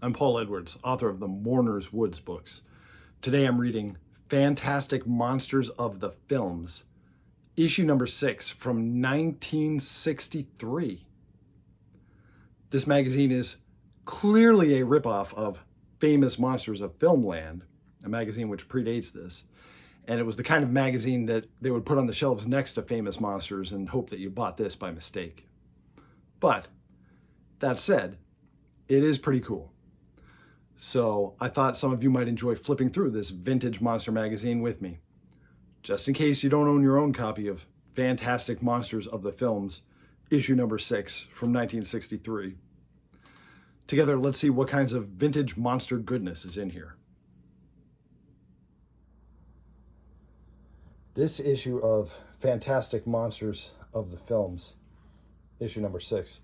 I'm Paul Edwards, author of the Mourner's Woods books. Today I'm reading Fantastic Monsters of the Films, issue number 6 from 1963. This magazine is clearly a ripoff of Famous Monsters of Filmland, a magazine which predates this. And it was the kind of magazine that they would put on the shelves next to Famous Monsters and hope that you bought this by mistake. But that said, it is pretty cool. So I thought some of you might enjoy flipping through this vintage monster magazine with me. Just in case you don't own your own copy of Fantastic Monsters of the Films, issue number 6 from 1963. Together, let's see what kinds of vintage monster goodness is in here. This issue of Fantastic Monsters of the Films, issue number 6.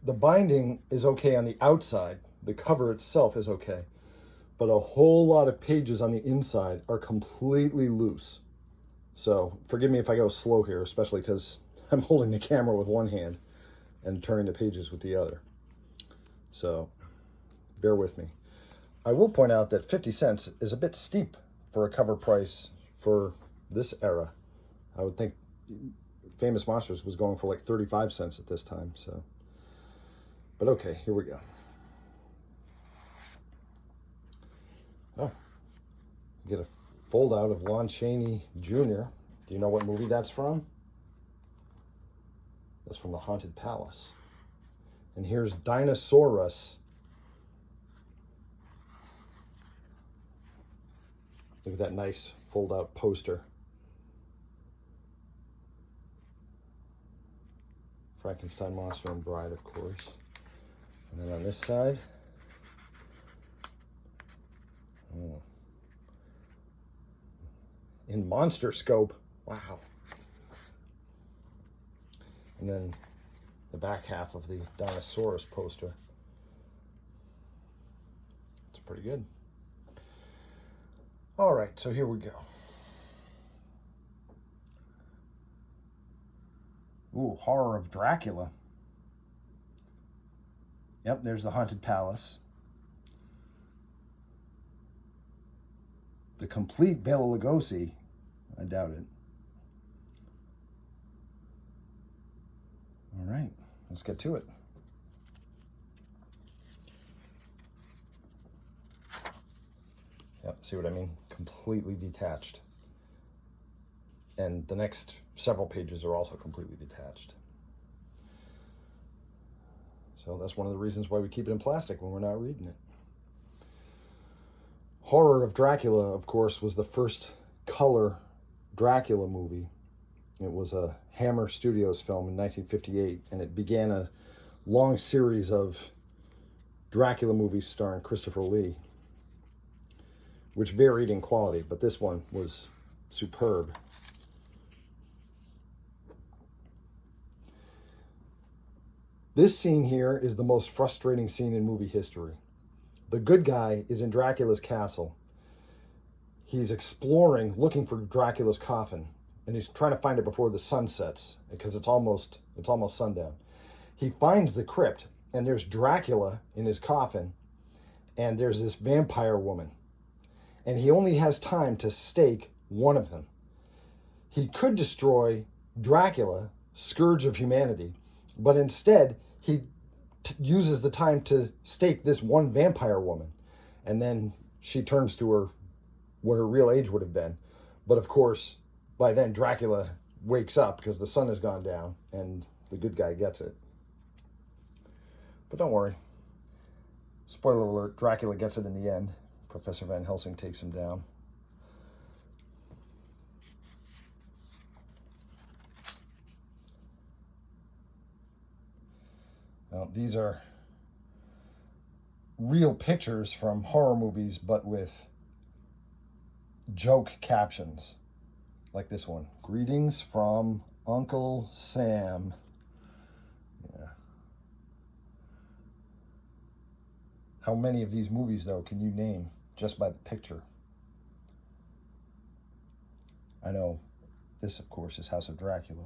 The binding is okay on the outside. The cover itself is okay, but a whole lot of pages on the inside are completely loose. So forgive me if I go slow here, especially because I'm holding the camera with one hand and turning the pages with the other. So bear with me. I will point out that 50 cents is a bit steep for a cover price for this era. I would think Famous Monsters was going for like 35 cents at this time. So, but okay, here we go. Oh, you get a fold out of Lon Chaney Jr. Do you know what movie that's from? That's from The Haunted Palace. And here's Dinosaurus. Look at that nice fold out poster. Frankenstein Monster and Bride, of course. And then on this side, in Monster Scope, wow. And then the back half of the Dinosaurus poster. It's pretty good. All right, so here we go. Ooh, Horror of Dracula. Yep, there's the Haunted Palace. The complete Bela Lugosi, I doubt it. All right, let's get to it. Yep, see what I mean? Completely detached. And the next several pages are also completely detached. So that's one of the reasons why we keep it in plastic when we're not reading it. Horror of Dracula, of course, was the first color Dracula movie. It was a Hammer Studios film in 1958, and it began a long series of Dracula movies starring Christopher Lee, which varied in quality, but this one was superb. This scene here is the most frustrating scene in movie history. The good guy is in Dracula's castle. He's exploring, looking for Dracula's coffin, and he's trying to find it before the sun sets because it's almost sundown. He finds the crypt, and there's Dracula in his coffin, and there's this vampire woman, and he only has time to stake one of them. He could destroy Dracula, scourge of humanity, but instead he uses the time to stake this one vampire woman, and then she turns to her what her real age would have been. But of course, by then Dracula wakes up because the sun has gone down, and the good guy gets it. But don't worry. Spoiler alert, Dracula gets it in the end. Professor Van Helsing takes him down. Now, these are real pictures from horror movies, but with joke captions, like this one. Greetings from Uncle Sam. Yeah. How many of these movies, though, can you name just by the picture? I know this, of course, is House of Dracula.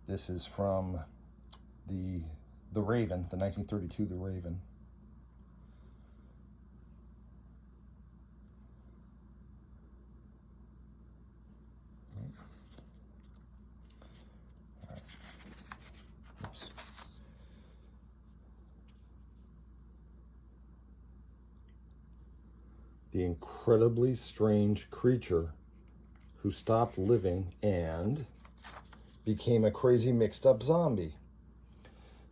This is from the The Raven, the 1932 The Raven. Oops. The incredibly strange creature who stopped living and became a crazy mixed up zombie.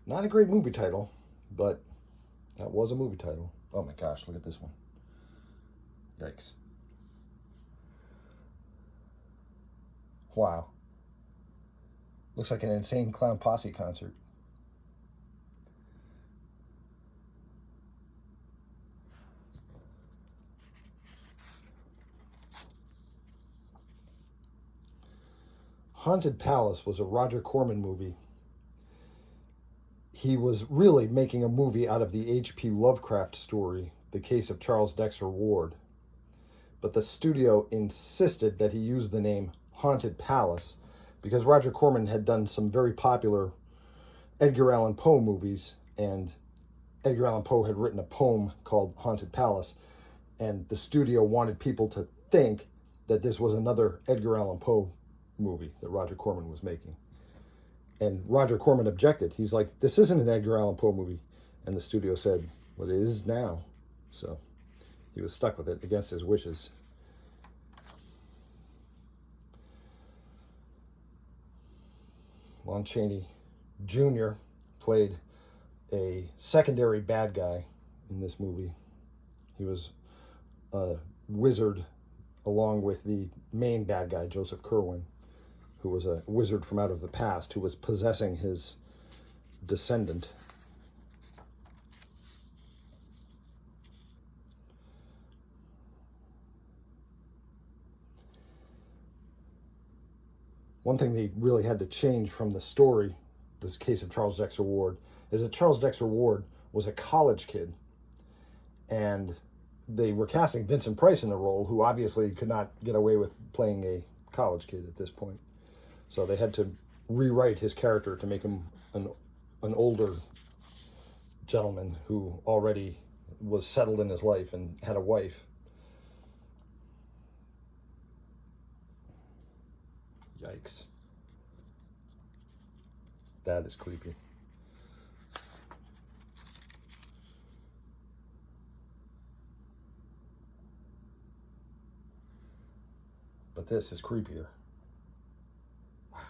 Not a great movie title, but that was a movie title. Oh my gosh, look at this one. Yikes. Wow. Looks like an Insane Clown Posse concert. Haunted Palace was a Roger Corman movie. He was really making a movie out of the H.P. Lovecraft story, The Case of Charles Dexter Ward. But the studio insisted that he use the name Haunted Palace because Roger Corman had done some very popular Edgar Allan Poe movies, and Edgar Allan Poe had written a poem called Haunted Palace, and the studio wanted people to think that this was another Edgar Allan Poe movie that Roger Corman was making. And Roger Corman objected. He's like, this isn't an Edgar Allan Poe movie. And the studio said, well, it is now. So he was stuck with it against his wishes. Lon Chaney Jr. played a secondary bad guy in this movie. He was a wizard along with the main bad guy, Joseph Kerwin, who was a wizard from out of the past who was possessing his descendant. One thing they really had to change from the story, this Case of Charles Dexter Ward, is that Charles Dexter Ward was a college kid, and they were casting Vincent Price in the role, who obviously could not get away with playing a college kid at this point. So they had to rewrite his character to make him an older gentleman who already was settled in his life and had a wife. Yikes. That is creepy. But this is creepier. Wow.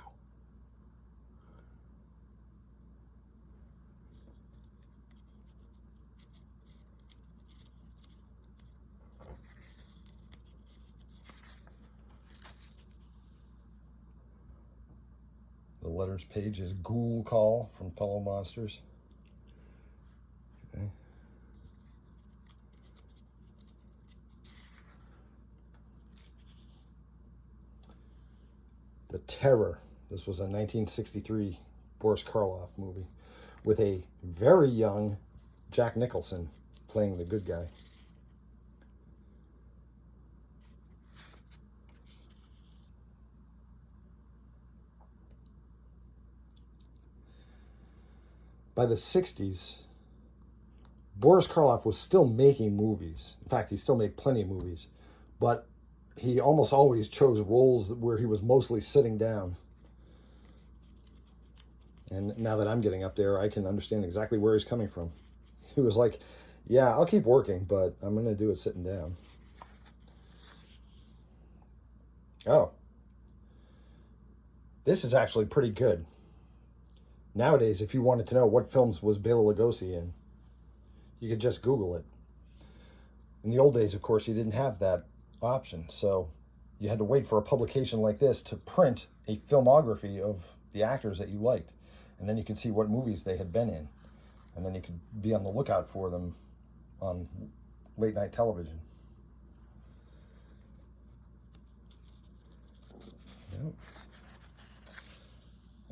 The letters page is Ghoul Call from Fellow Monsters. Okay. The Terror. This was a 1963 Boris Karloff movie with a very young Jack Nicholson playing the good guy. By the 60s, Boris Karloff was still making movies. In fact, he still made plenty of movies, but he almost always chose roles where he was mostly sitting down. And now that I'm getting up there, I can understand exactly where he's coming from. He was like, yeah, I'll keep working, but I'm going to do it sitting down. Oh. This is actually pretty good. Nowadays, if you wanted to know what films was Bela Lugosi in, you could just Google it. In the old days, of course, you didn't have that option, so you had to wait for a publication like this to print a filmography of the actors that you liked, and then you could see what movies they had been in, and then you could be on the lookout for them on late night television. Yep.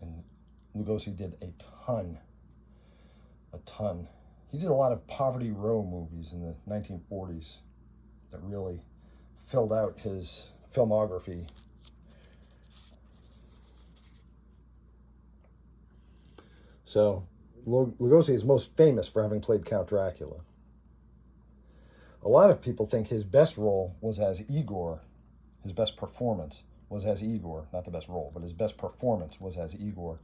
And Lugosi did a ton. He did a lot of Poverty Row movies in the 1940s that really filled out his filmography. So Lugosi is most famous for having played Count Dracula. A lot of people think his best role was as Igor. His best performance was as Igor. Not the best role, but his best performance was as Igor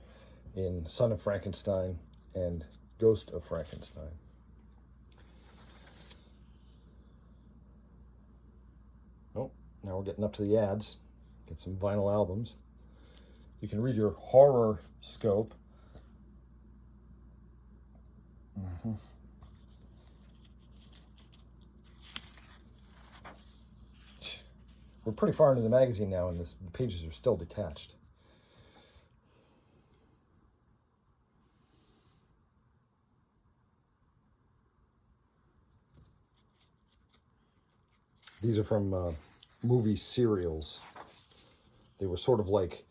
in Son of Frankenstein and Ghost of Frankenstein. Oh, now we're getting up to the ads. Get some vinyl albums. You can read your horror scope. We're pretty far into the magazine now, and the pages are still detached. These are from movie serials. They were sort of like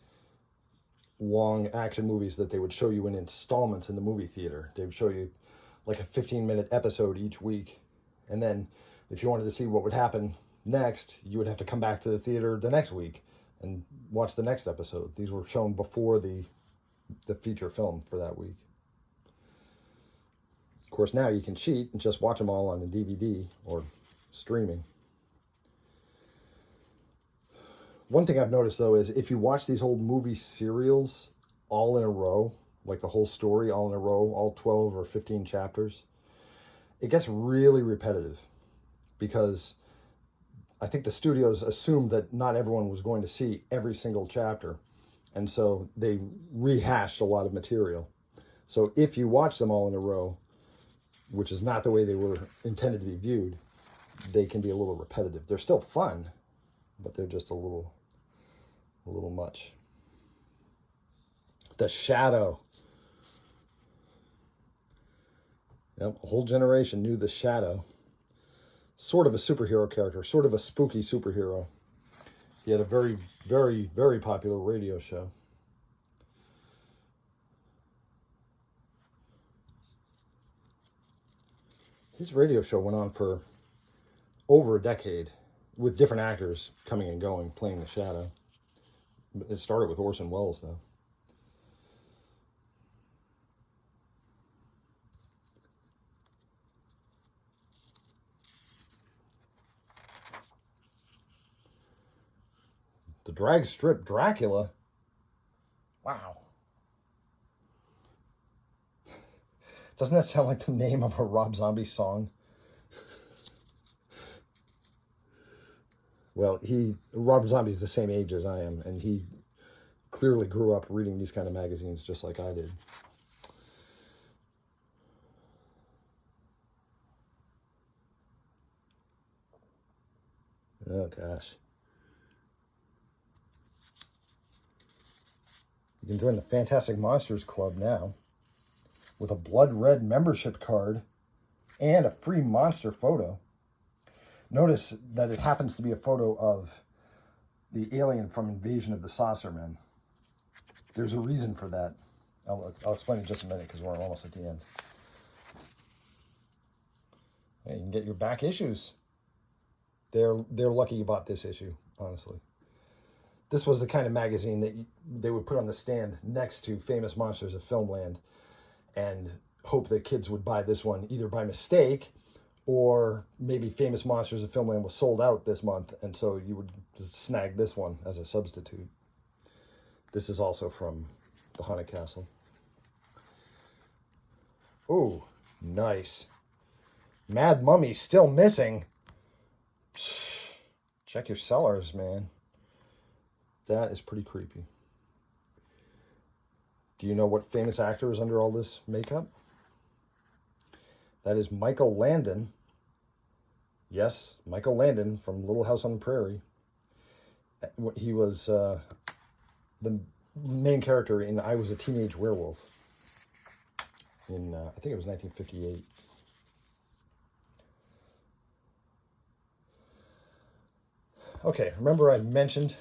long action movies that they would show you in installments in the movie theater. They would show you like a 15-minute episode each week. And then if you wanted to see what would happen next, you would have to come back to the theater the next week and watch the next episode. These were shown before the feature film for that week. Of course, now you can cheat and just watch them all on a DVD or streaming. One thing I've noticed, though, is if you watch these old movie serials all in a row, like the whole story all in a row, all 12 or 15 chapters, it gets really repetitive because I think the studios assumed that not everyone was going to see every single chapter. And so they rehashed a lot of material. So if you watch them all in a row, which is not the way they were intended to be viewed, they can be a little repetitive. They're still fun, but they're just a little much. The Shadow. Yep, a whole generation knew the Shadow. Sort of a superhero character, sort of a spooky superhero. He had a very, very, very popular radio show. His radio show went on for over a decade, with different actors coming and going, playing the Shadow. It started with Orson Welles, though. The drag strip Dracula. Wow. Doesn't that sound like the name of a Rob Zombie song? Well, Rob Zombie's the same age as I am, and he clearly grew up reading these kind of magazines just like I did. Oh, gosh. You can join the Fantastic Monsters Club now with a blood red membership card and a free monster photo. Notice that it happens to be a photo of the alien from Invasion of the Saucermen. There's a reason for that. I'll explain in just a minute because we're almost at the end. Hey, you can get your back issues. They're lucky you bought this issue, honestly. This was the kind of magazine that they would put on the stand next to Famous Monsters of Filmland and hope that kids would buy this one either by mistake or maybe Famous Monsters of Filmland was sold out this month, and so you would just snag this one as a substitute. This is also from the Haunted Castle. Oh, nice. Mad Mummy still missing. Check your cellars, man. That is pretty creepy. Do you know what famous actor is under all this makeup? That is Michael Landon. Yes, Michael Landon from Little House on the Prairie. He was the main character in I Was a Teenage Werewolf in, I think it was 1958. Okay, remember I mentioned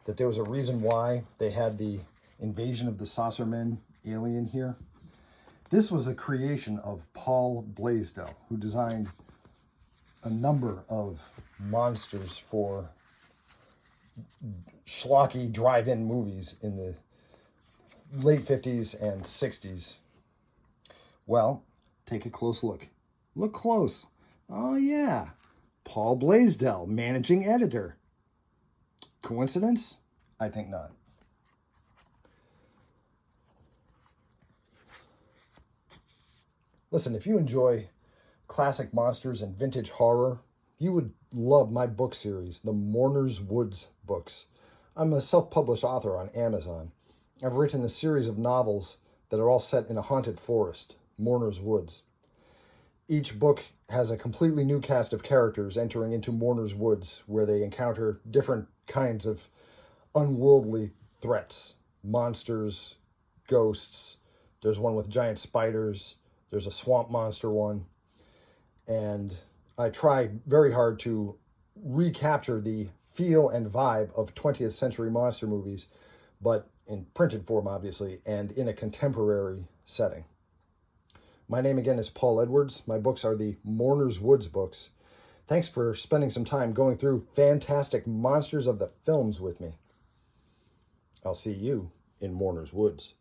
that there was a reason why they had the Invasion of the Saucermen alien here? This was a creation of Paul Blaisdell, who designed a number of monsters for schlocky drive-in movies in the late 50s and 60s. Well, take a close look. Look close. Oh, yeah. Paul Blaisdell, managing editor. Coincidence? I think not. Listen, if you enjoy classic monsters and vintage horror, you would love my book series, the Mourner's Woods books. I'm a self-published author on Amazon. I've written a series of novels that are all set in a haunted forest, Mourner's Woods. Each book has a completely new cast of characters entering into Mourner's Woods, where they encounter different kinds of unworldly threats, monsters, ghosts. There's one with giant spiders. There's a swamp monster one. And I tried very hard to recapture the feel and vibe of 20th century monster movies, but in printed form, obviously, and in a contemporary setting. My name again is Paul Edwards. My books are the Mourner's Woods books. Thanks for spending some time going through fantastic monsters of the films with me. I'll see you in Mourner's Woods.